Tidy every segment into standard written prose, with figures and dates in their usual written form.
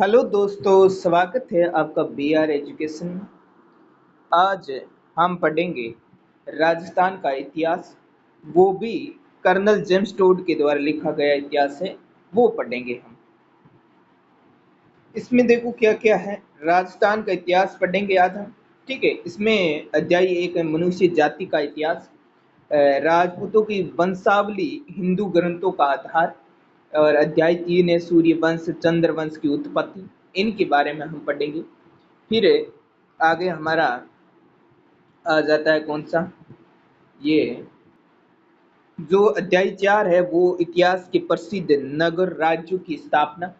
Hello दोस्तों, स्वागत है आपका बीआर एजुकेशन में। आज हम पढ़ेंगे राजस्थान का इतिहास, वो भी कर्नल जेम्स टोड के द्वारा लिखा गया इतिहास है, वो पढ़ेंगे हम। इसमें देखो क्या क्या है। राजस्थान का इतिहास पढ़ेंगे आज हम। ठीक है, इसमें अध्याय एक है मनुष्य जाति का इतिहास। राजपूतों की वंशावली हिंदू ग्रंथों का आधार। और अध्याय तीन है सूर्य वंश चंद्र वंश की उत्पत्ति। इनके बारे में हम पढ़ेंगे। फिर आगे हमारा आ जाता है कौन सा, ये जो अध्याय चार है वो इतिहास के प्रसिद्ध नगर राज्यों की स्थापना।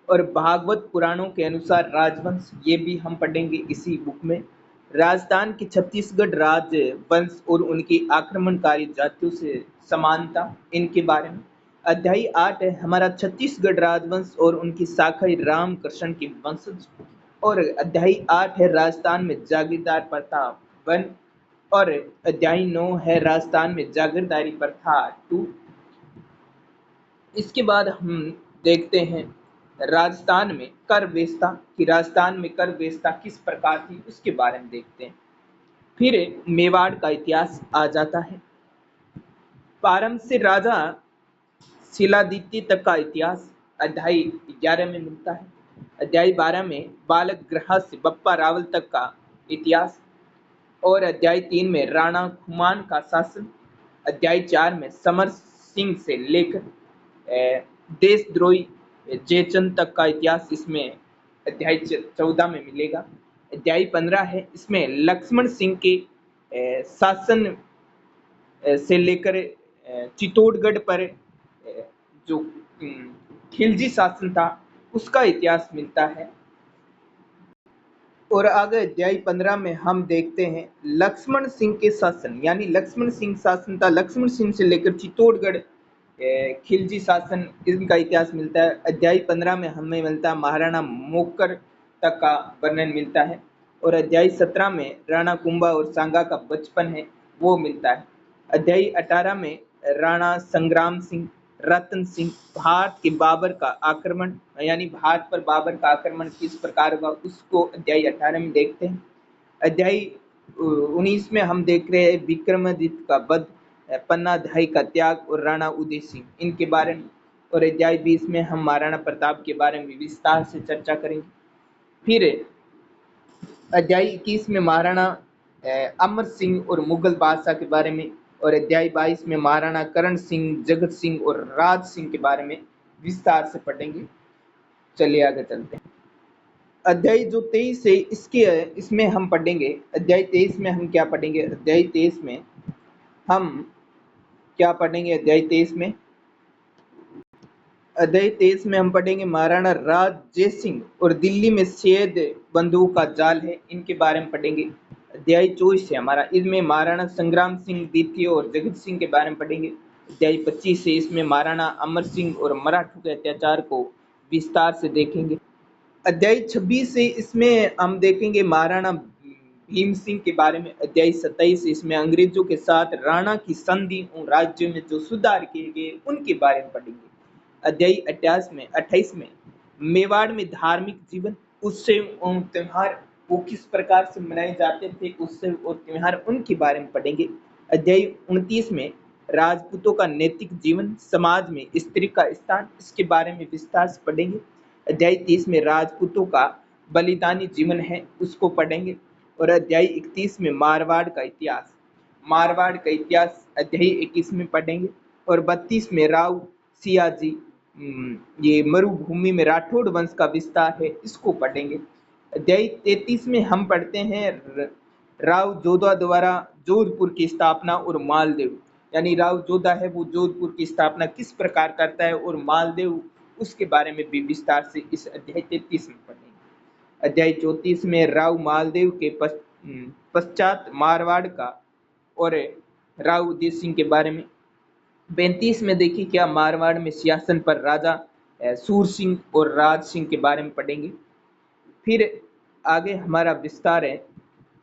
और भागवत पुराणों के अनुसार राजवंश, ये भी हम पढ़ेंगे इसी बुक में। राजस्थान की छत्तीसगढ़ राजवंश और उनकी आक्रमणकारी जातियों से समानता, इनके बारे में। अध्याय आठ है हमारा छत्तीसगढ़ राजवंश और उनकी शाखा रामकृष्ण की वंशज। और अध्याय आठ है राजस्थान में जागीरदार प्रथा वन। और अध्याय नौ है राजस्थान में जागीरदारी प्रथा टू। इसके बाद हम देखते हैं राजस्थान में कर व्यवस्था, कि राजस्थान में कर व्यवस्था किस प्रकार थी उसके बारे में देखते हैं। फिर मेवाड़ का इतिहास आ जाता है। प्रारंभ से राजा शिलादित्य तक का इतिहास अध्याय 11 में मिलता है। अध्याय 12 में बालक ग्रह से बप्पा रावल तक का इतिहास। और अध्याय 3 में राणा खुमान का शासन। अध्याय 4 में समर सिंह से लेकर देशद्रोही जयचंद तक का इतिहास इसमें अध्याय 14 में मिलेगा। अध्याय 15 है, इसमें लक्ष्मण सिंह के शासन से लेकर चित्तौड़गढ़ पर जो खिलजी शासन था उसका इतिहास मिलता है। और आगे अध्याय 15 में हम देखते हैं लक्ष्मण सिंह के शासन, यानी लक्ष्मण सिंह शासन था, लक्ष्मण सिंह से लेकर चित्तौड़गढ़ खिलजी शासन, इनका इतिहास मिलता है। अध्याय 15 में हमें मिलता है महाराणा मोकर तक का वर्णन मिलता है। और अध्याय 17 में राणा कुंभा और सांगा का बचपन है वो मिलता है। अध्याय 18 में राणा संग्राम सिंह रतन सिंह भारत के बाबर का आक्रमण, यानी भारत पर बाबर का आक्रमण किस प्रकार हुआ उसको अध्याय 18 में देखते हैं। अध्याय 19 में हम देख रहे हैं विक्रमादित्य का वध, पन्नाधाय का त्याग और राणा उदय सिंह, इनके बारे में। और अध्याय 20 में हम महाराणा प्रताप के बारे में विस्तार से चर्चा करेंगे। फिर अध्याय 21 में महाराणा अमर सिंह और मुगल बादशाह के बारे में। और अध्याय 22 में महाराणा करण सिंह जगत सिंह और राज सिंह के बारे में विस्तार से पढ़ेंगे। चलिए आगे चलते हैं। अध्याय जो 23 है इसमें हम पढ़ेंगे। अध्याय 23 में हम क्या पढ़ेंगे, अध्याय 23 में हम क्या पढ़ेंगे, अध्याय 23 में हम पढ़ेंगे महाराणा राज जय सिंह और दिल्ली में सैयद बंधुओं का जाल है, इनके बारे में पढ़ेंगे। अध्याय 24 है हमारा, इसमें महाराणा संग्राम सिंह द्वितीय और जगत सिंह के बारे में पढ़ेंगे। अध्याय 25 है, इसमें महाराणा अमर सिंह और मराठों के अत्याचार को विस्तार से देखेंगे। अध्याय 26 से इसमें हम देखेंगे महाराणा भीम सिंह के बारे में। अध्याय 27 इसमें अंग्रेजों के साथ राणा की संधि और राज्य में जो सुधार किए गए उनके बारे में पढ़ेंगे। अध्याय 28 में मेवाड़ में धार्मिक जीवन, उत्सव और त्योहार वो किस प्रकार से मनाए जाते थे, उत्सव और त्योहार उनके बारे में पढ़ेंगे। अध्याय 29 में राजपूतों का नैतिक जीवन, समाज में स्त्री का स्थान, इसके बारे में विस्तार से पढ़ेंगे। अध्याय 30 में राजपूतों का बलिदानी जीवन है उसको पढ़ेंगे। और अध्याय 31 में मारवाड़ का इतिहास, अध्याय 21 में पढ़ेंगे। और 32 में राव सियाजी, ये मरुभूमि में राठौड़ वंश का विस्तार है, इसको पढ़ेंगे। अध्याय 33 में हम पढ़ते हैं राव जोधा द्वारा जोधपुर की स्थापना और मालदेव, यानी राव जोधा है वो जोधपुर की स्थापना किस प्रकार करता है और मालदेव उसके बारे में भी विस्तार से इस अध्याय 33 में पढ़ेंगे। अध्याय 34 में राव मालदेव के पश्चात मारवाड़ का और राव उदय सिंह के बारे में। 35 में देखिए क्या मारवाड़ में सिंहासन पर राजा सूर सिंह और राज सिंह के बारे में पढ़ेंगे। फिर आगे हमारा विस्तार है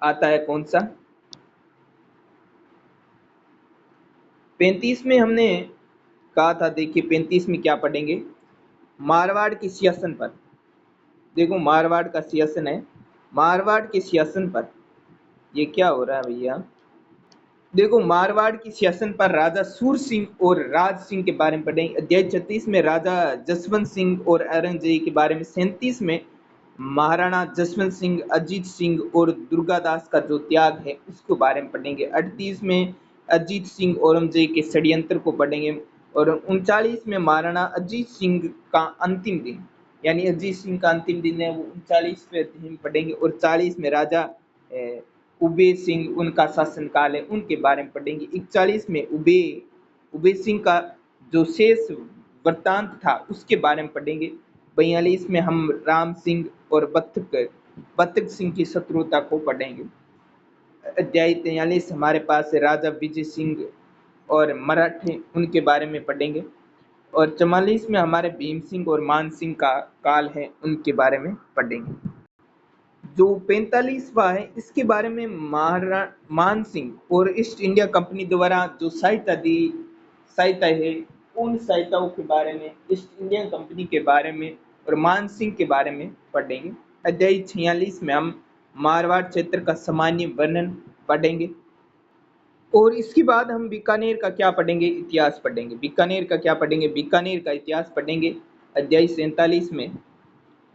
आता है कौन सा, 35 में हमने कहा था, देखिए 35 में क्या पढ़ेंगे, मारवाड़ के सिंहासन पर देखो मारवाड़ का सिंहासन है, मारवाड़ के सिंहासन पर ये क्या हो रहा है भैया, देखो मारवाड़ की सिंहासन पर राजा सूर सिंह और राज सिंह के बारे में पढ़ेंगे। अध्याय 36 में राजा जसवंत सिंह और औरंगजेब के बारे में, 37 में महाराणा जसवंत सिंह, अजीत सिंह और दुर्गादास का जो त्याग है उसके बारे में पढ़ेंगे। 38 में अजीत सिंह औरंगजेब के षड्यंत्र को पढ़ेंगे। और 39 में महाराणा अजीत सिंह का अंतिम दिन, यानी अजीत सिंह का अंतिम दिन है वो 39वें दिन पढ़ेंगे। और 40 में राजा उबे सिंह, उनका शासनकाल है उनके बारे में पढ़ेंगे। 41 में उबे सिंह का जो शेष वृत्तांत था उसके बारे में पढ़ेंगे। 42 में हम राम सिंह और बत्तक सिंह की शत्रुता को पढ़ेंगे। अध्याय 43 हमारे पास है राजा विजय सिंह और मराठे, उनके बारे में पढ़ेंगे। और 44 में हमारे भीम सिंह और मान सिंह का काल है, उनके बारे में पढ़ेंगे। जो 45वां है इसके बारे में मान सिंह और ईस्ट इंडिया कंपनी द्वारा जो सहायता है उन सहायताओं के बारे में, ईस्ट इंडिया कंपनी के बारे में और मान सिंह के बारे में पढ़ेंगे। अध्याय 46 में हम मारवाड़ क्षेत्र का सामान्य वर्णन पढ़ेंगे। और इसके बाद हम बीकानेर का क्या पढ़ेंगे, इतिहास पढ़ेंगे। बीकानेर का क्या पढ़ेंगे, बीकानेर का इतिहास पढ़ेंगे। अध्याय 47 में,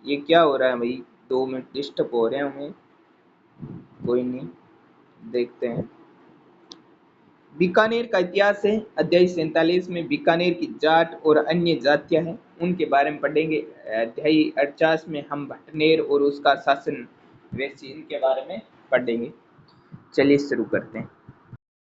ये क्या हो रहा है भाई, 2 मिनट डिस्टर्ब हो रहे हैं हमें, कोई नहीं, देखते हैं। बीकानेर का इतिहास है। अध्याय 47 में बीकानेर की जाट और अन्य जातियां हैं उनके बारे में पढ़ेंगे। अध्याय 48 में हम भटनेर और उसका शासन वैसी इनके बारे में पढ़ेंगे। चलिए शुरू करते हैं।